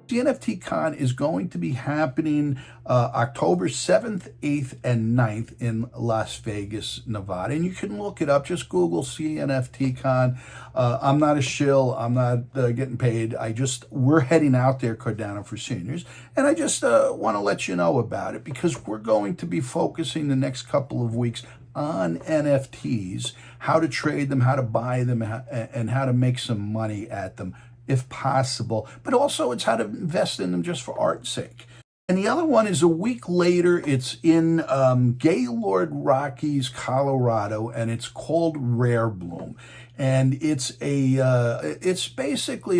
CNFTCon is going to be happening October 7th, 8th, and 9th in Las Vegas, Nevada. And you can look it up. Just Google CNFTCon. I'm not a shill. I'm not getting paid. We're heading out there, Cardano4Seniors. And I just want to let you know about it because we're going to be focusing the next couple of weeks on NFTs, how to trade them, how to buy them, and how to make some money at them, if possible, but also it's how to invest in them just for art's sake. And the other one is a week later. It's in Gaylord Rockies, Colorado, and it's called Rare Bloom. And it's basically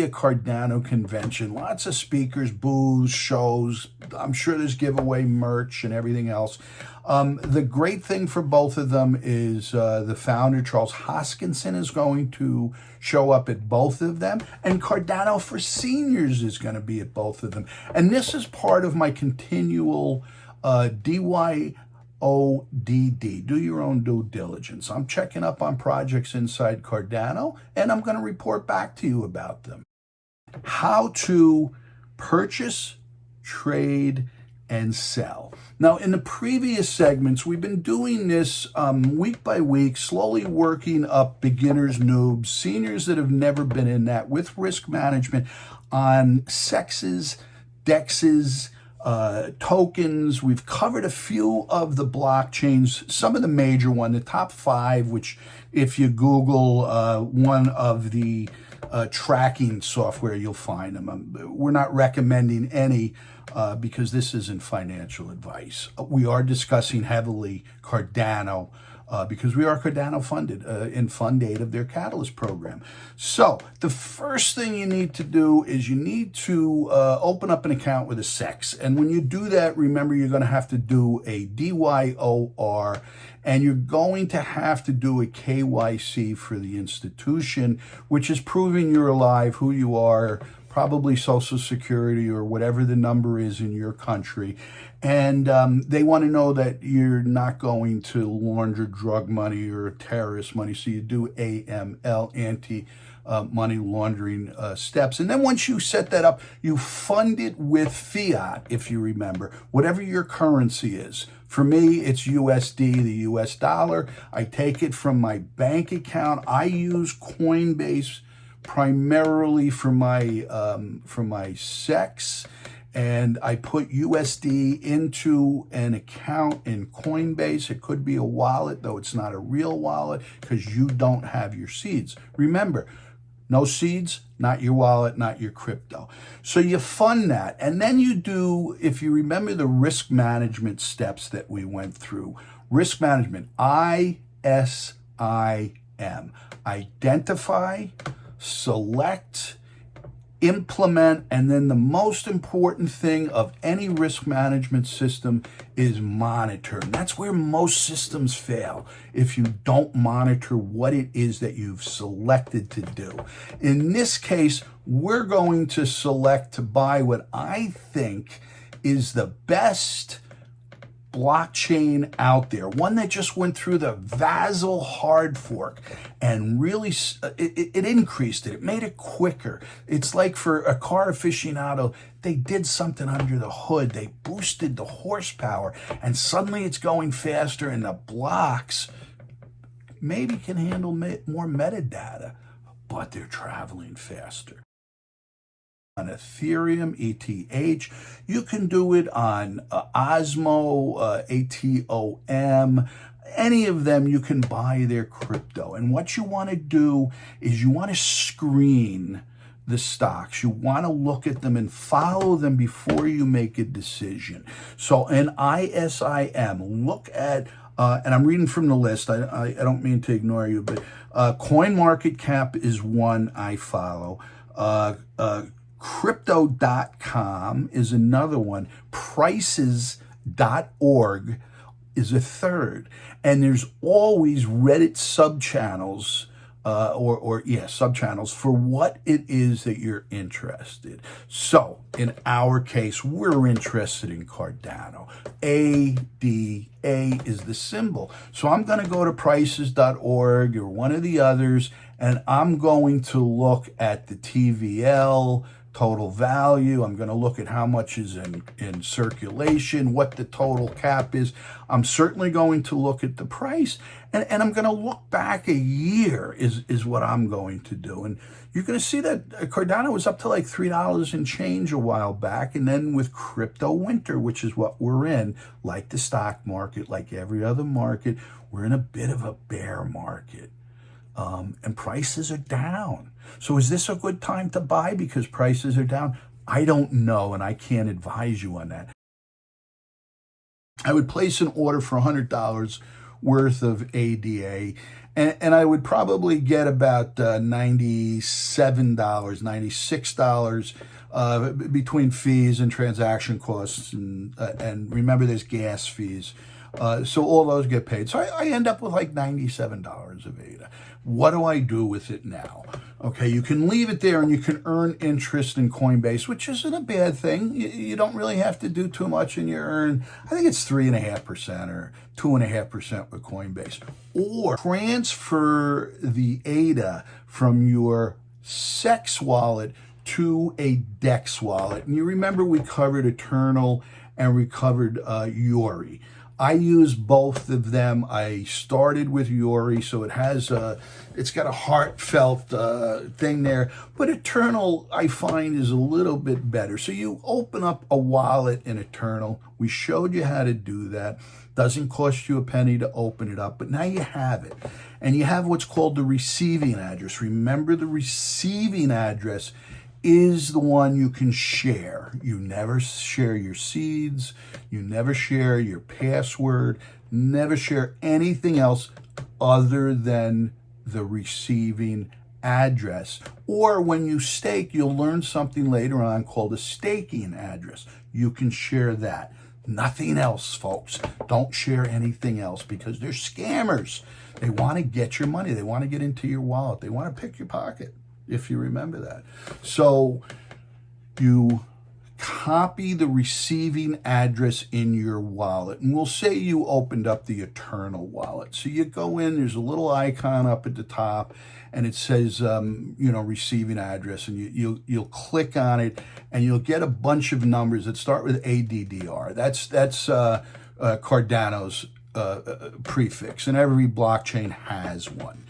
a Cardano convention. Lots of speakers, booths, shows. I'm sure there's giveaway merch and everything else. The great thing for both of them is the founder, Charles Hoskinson, is going to show up at both of them, and Cardano4Seniors is going to be at both of them. And this is part of my continual DYODD, do your own due diligence. I'm checking up on projects inside Cardano, and I'm going to report back to you about them. How to purchase, trade, and sell. Now, in the previous segments, we've been doing this week by week, slowly working up beginners, noobs, seniors that have never been in that with risk management on sexes, dexes, tokens. We've covered a few of the blockchains, some of the major ones, the top 5, which if you Google one of the tracking software, you'll find them. We're not recommending any because this isn't financial advice. We are discussing heavily Cardano because we are Cardano funded in Fund 8 of their Catalyst program. So the first thing you need to do is you need to open up an account with a SEX. And when you do that, remember you're going to have to do a DYOR, and you're going to have to do a KYC for the institution, which is proving you're alive, who you are, probably Social Security or whatever the number is in your country. And they want to know that you're not going to launder drug money or terrorist money. So you do AML, anti-money laundering steps. And then once you set that up, you fund it with fiat, if you remember, whatever your currency is. For me, it's USD, the US dollar. I take it from my bank account. I use Coinbase primarily for my SEX, and I put USD into an account in Coinbase. It could be a wallet, though it's not a real wallet because you don't have your seeds. Remember, no seeds, not your wallet, not your crypto. So you fund that, and then you do, if you remember the risk management steps that we went through. Risk management, ISIM, identify, select, implement, and then the most important thing of any risk management system is monitor. And that's where most systems fail, if you don't monitor what it is that you've selected to do. In this case, we're going to select to buy what I think is the best blockchain out there, one that just went through the Vasil hard fork and really it increased it. It made it quicker. It's like for a car aficionado, they did something under the hood. They boosted the horsepower and suddenly it's going faster, and the blocks maybe can handle more metadata, but they're traveling faster. On Ethereum, ETH. You can do it on Osmo, ATOM, any of them. You can buy their crypto. And what you want to do is you want to screen the stocks. You want to look at them and follow them before you make a decision. So in ISIM, look at, and I'm reading from the list. I don't mean to ignore you, but CoinMarketCap is one I follow. Crypto.com is another one. Prices.org is a third. And there's always Reddit subchannels, subchannels for what it is that you're interested. So in our case, we're interested in Cardano. ADA is the symbol. So I'm going to go to prices.org or one of the others, and I'm going to look at the TVL, total value. I'm going to look at how much is in circulation, what the total cap is. I'm certainly going to look at the price, and I'm going to look back a year is what I'm going to do. And you're going to see that Cardano was up to like $3 and change a while back. And then with crypto winter, which is what we're in, like the stock market, like every other market, we're in a bit of a bear market. And prices are down. So is this a good time to buy because prices are down? I don't know, and I can't advise you on that. I would place an order for $100 worth of ADA, and I would probably get about $97, $96 between fees and transaction costs, and remember there's gas fees. So all those get paid. So I end up with like $97 of ADA. What do I do with it now? Okay, you can leave it there and you can earn interest in Coinbase, which isn't a bad thing. You don't really have to do too much and you earn, I think it's 3.5% or 2.5% with Coinbase. Or transfer the ADA from your SEX wallet to a DEX wallet. And you remember we covered Eternal and we covered Yori. I use both of them. I started with Yori, so it's got a heartfelt thing there. But Eternal, I find, is a little bit better. So you open up a wallet in Eternal. We showed you how to do that. Doesn't cost you a penny to open it up, but now you have it. And you have what's called the receiving address. Remember, the receiving address is the one you can share. You never share your seeds, you never share your password, never share anything else other than the receiving address. Or when you stake, you'll learn something later on called a staking address. You can share that. Nothing else, folks. Don't share anything else because they're scammers. They want to get your money. They want to get into your wallet. They want to pick your pocket, if you remember that. So you copy the receiving address in your wallet. And we'll say you opened up the Eternal wallet. So you go in, there's a little icon up at the top, and it says, receiving address. And you'll click on it, and you'll get a bunch of numbers that start with ADDR. That's Cardano's prefix, and every blockchain has one.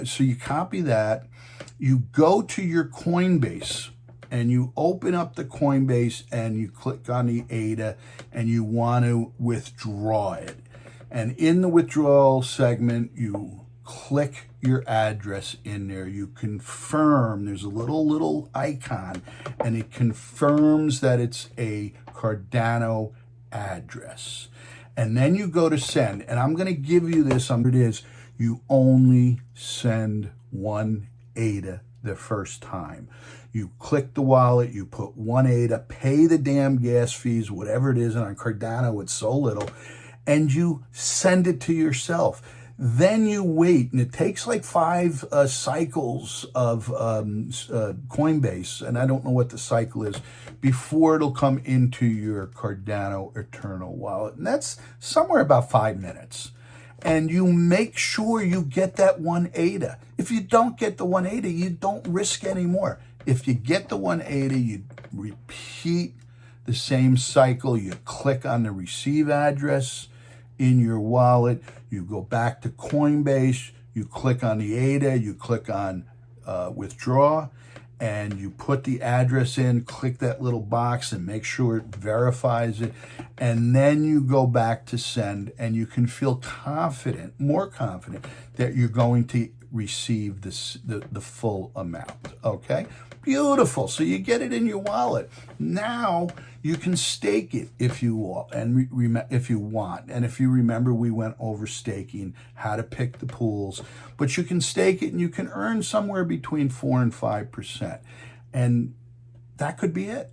So you copy that. You go to your Coinbase and you open up the Coinbase and you click on the ADA and you want to withdraw it. And in the withdrawal segment, you click your address in there. You confirm, there's a little icon, and it confirms that it's a Cardano address. And then you go to send, and I'm going to give you this, it is, you only send one ADA the first time. You click the wallet, you put one ADA, pay the damn gas fees, whatever it is, and on Cardano it's so little, and you send it to yourself. Then you wait, and it takes like 5 cycles of Coinbase, and I don't know what the cycle is, before it'll come into your Cardano Eternal wallet. And that's somewhere about 5 minutes. And you make sure you get that one ADA. If you don't get the one ADA, you don't risk anymore. If you get the one ADA, you repeat the same cycle. You click on the receive address in your wallet. You go back to Coinbase. You click on the ADA. You click on withdraw. And you put the address in, click that little box and make sure it verifies it. And then you go back to send, and you can feel confident, more confident, that you're going to receive the full amount, okay? Beautiful. So you get it in your wallet. Now you can stake it if you want, if you want. And if you remember, we went over staking, how to pick the pools. But you can stake it, and you can earn somewhere between 4 and 5%. And that could be it.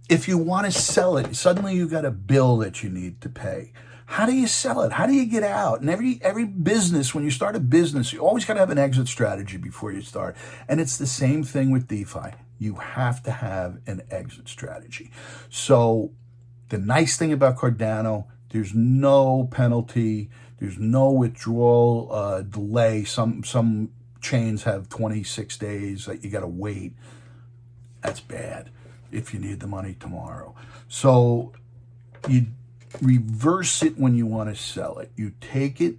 If you want to sell it, suddenly you got a bill that you need to pay. How do you sell it? How do you get out? And every business, when you start a business, you always got to have an exit strategy before you start. And it's the same thing with DeFi. You have to have an exit strategy. So the nice thing about Cardano, there's no penalty, there's no withdrawal delay. Some chains have 26 days that you got to wait. That's bad if you need the money tomorrow. So you reverse it when you want to sell it. You take it,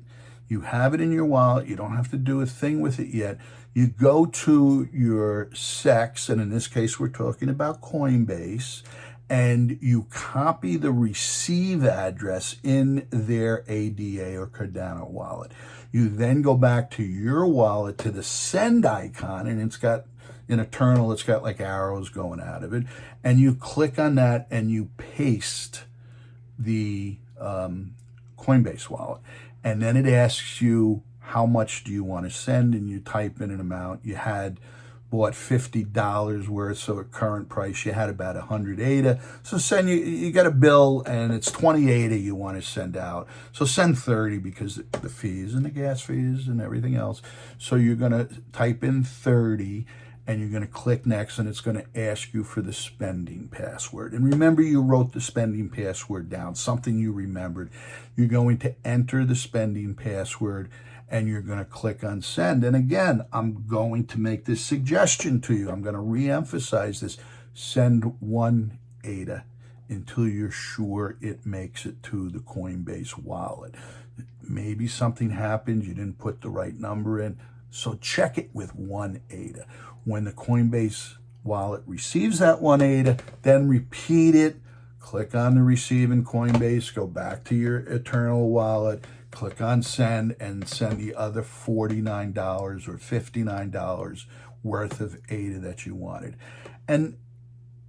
you have it in your wallet. You don't have to do a thing with it yet. You go to your SEX, and in this case, we're talking about Coinbase, and you copy the receive address in their ADA or Cardano wallet. You then go back to your wallet to the send icon, and it's got in Eternal, it's got like arrows going out of it, and you click on that and you paste the Coinbase wallet. And then it asks you how much do you want to send, and you type in an amount. You had bought $50 worth, so at current price you had about 100 ADA. So send you got a bill and it's 20 ADA you want to send out. So send 30 because the fees and the gas fees and everything else. So you're going to type in 30 and you're going to click next, and it's going to ask you for the spending password. And remember, you wrote the spending password down, something you remembered. You're going to enter the spending password and you're going to click on send. And again, I'm going to make this suggestion to you. I'm going to re-emphasize this. Send 1 ADA until you're sure it makes it to the Coinbase wallet. Maybe something happened, you didn't put the right number in. So check it with 1 ADA. When the Coinbase wallet receives that 1 ADA, then repeat it. Click on the receive in Coinbase, go back to your Eternal wallet, click on send, and send the other $49 or $59 worth of ADA that you wanted. And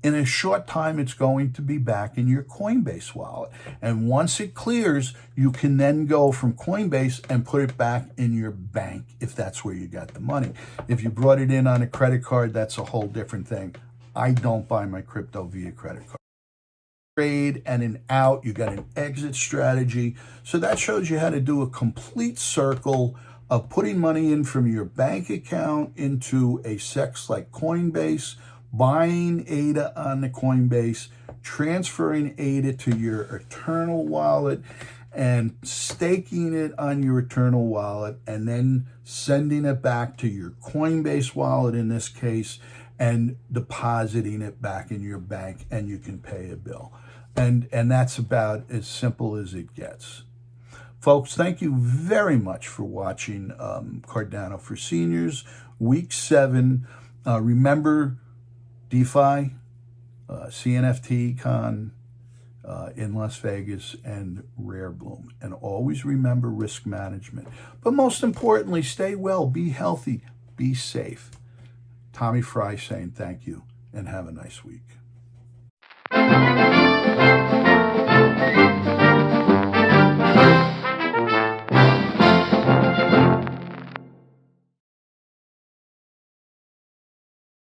in a short time, it's going to be back in your Coinbase wallet. And once it clears, you can then go from Coinbase and put it back in your bank if that's where you got the money. If you brought it in on a credit card, that's a whole different thing. I don't buy my crypto via credit card. Trade and an out, you got an exit strategy. So that shows you how to do a complete circle of putting money in from your bank account into a SEX like Coinbase, buying ADA on the Coinbase, transferring ADA to your Eternal wallet, and staking it on your Eternal wallet, and then sending it back to your Coinbase wallet in this case, and depositing it back in your bank, and you can pay a bill. And that's about as simple as it gets. Folks, thank you very much for watching Cardano4Seniors, Week 7. Remember, DeFi, CNFT Con in Las Vegas, and Rare Bloom. And always remember risk management. But most importantly, stay well, be healthy, be safe. Tommy Fry saying thank you, and have a nice week.